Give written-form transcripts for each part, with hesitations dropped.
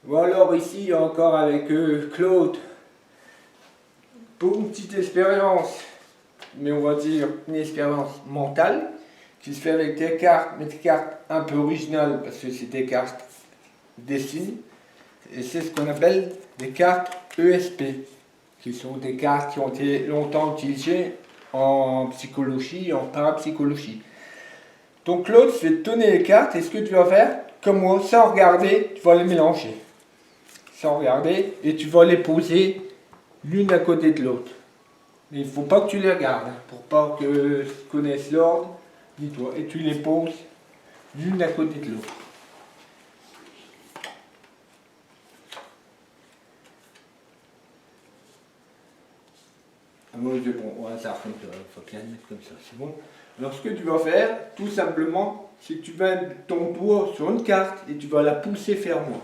Ou alors ici encore avec Claude, pour une petite expérience, mais on va dire une expérience mentale, qui se fait avec des cartes, mais des cartes un peu originales, parce que c'est des cartes dessinées, et c'est ce qu'on appelle des cartes ESP, qui sont des cartes qui ont été longtemps utilisées en psychologie, en parapsychologie. Donc Claude, je vais te donner les cartes, et ce que tu vas faire, comme moi, sans regarder, tu vas les mélanger. Sans regarder, et tu vas les poser l'une à côté de l'autre. Mais il ne faut pas que tu les regardes, pour pas que tu connaisses l'ordre, dis-toi, et tu les poses l'une à côté de l'autre. Moi, je bon, au hasard comme ça, il faut bien le mettre comme ça, c'est bon. Alors, ce que tu vas faire, tout simplement, c'est que tu vas mettre ton doigt sur une carte et tu vas la pousser vers moi.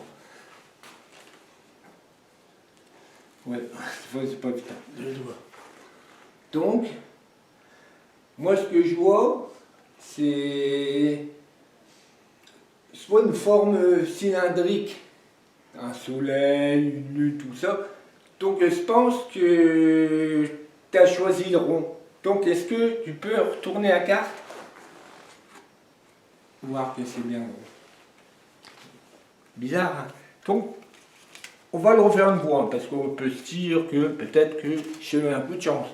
Ouais, c'est pas putain, le doigt. Donc, moi, ce que je vois, c'est soit une forme cylindrique, un soleil, une lune, tout ça. Donc, je pense que tu as choisi le rond. Donc, est-ce que tu peux retourner la carte? Voir que c'est bien rond. Bizarre, hein? Donc, on va le refaire une fois, parce qu'on peut se dire que peut-être que j'ai eu un peu de chance.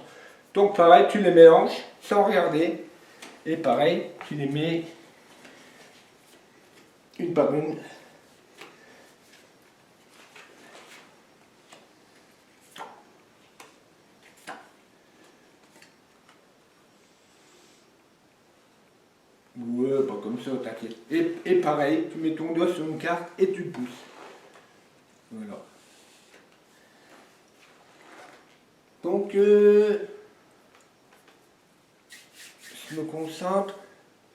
Donc, pareil, tu les mélanges sans regarder. Et pareil, tu les mets une par une. Ouais, pas comme ça, t'inquiète. Et pareil, tu mets ton doigt sur une carte et tu pousses. Voilà. Donc, je me concentre.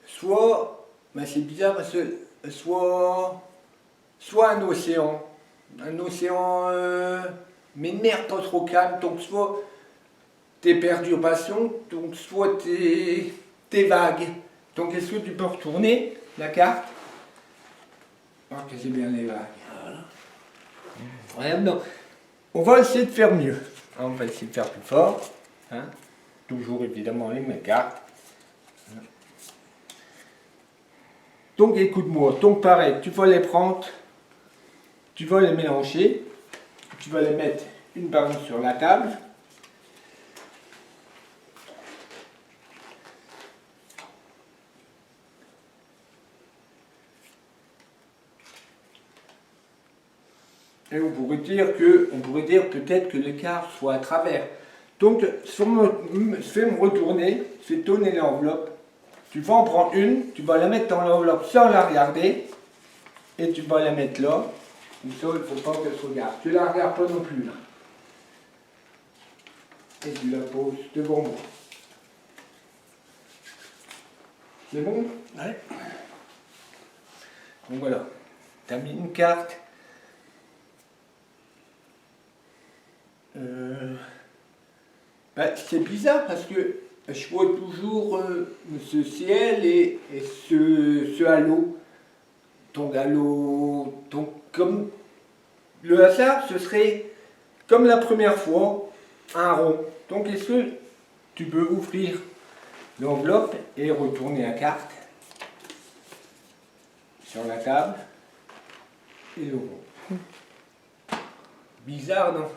Soit, ben c'est bizarre parce que soit un océan. Un océan, mais une mer pas trop calme. Donc, soit tes perturbations, donc soit tes vagues. Donc, est-ce que tu peux retourner la carte? Oh, que c'est bien les vagues. Voilà. Ouais, non. On va essayer de faire mieux. On va essayer de faire plus fort. Hein. Toujours évidemment les mêmes cartes. Donc écoute-moi. Donc pareil, tu vas les prendre, tu vas les mélanger, tu vas les mettre une par une sur la table. Et on pourrait dire peut-être que l'écart soit à travers. Donc, fais-moi retourner, fais tourner l'enveloppe. Tu vas en prendre une, tu vas la mettre dans l'enveloppe sans la regarder, et tu vas la mettre là. Comme ça, il ne faut pas qu'elle se regarde. Tu ne la regardes pas non plus là. Et tu la poses devant moi. C'est bon? Ouais. Donc voilà. Tu as mis une carte. C'est bizarre parce que je vois toujours ce ciel et ce halo. Donc halo. Donc comme le hasard, ce serait comme la première fois, un rond. Donc est-ce que tu peux ouvrir l'enveloppe et retourner la carte sur la table et le rond? Bizarre, non?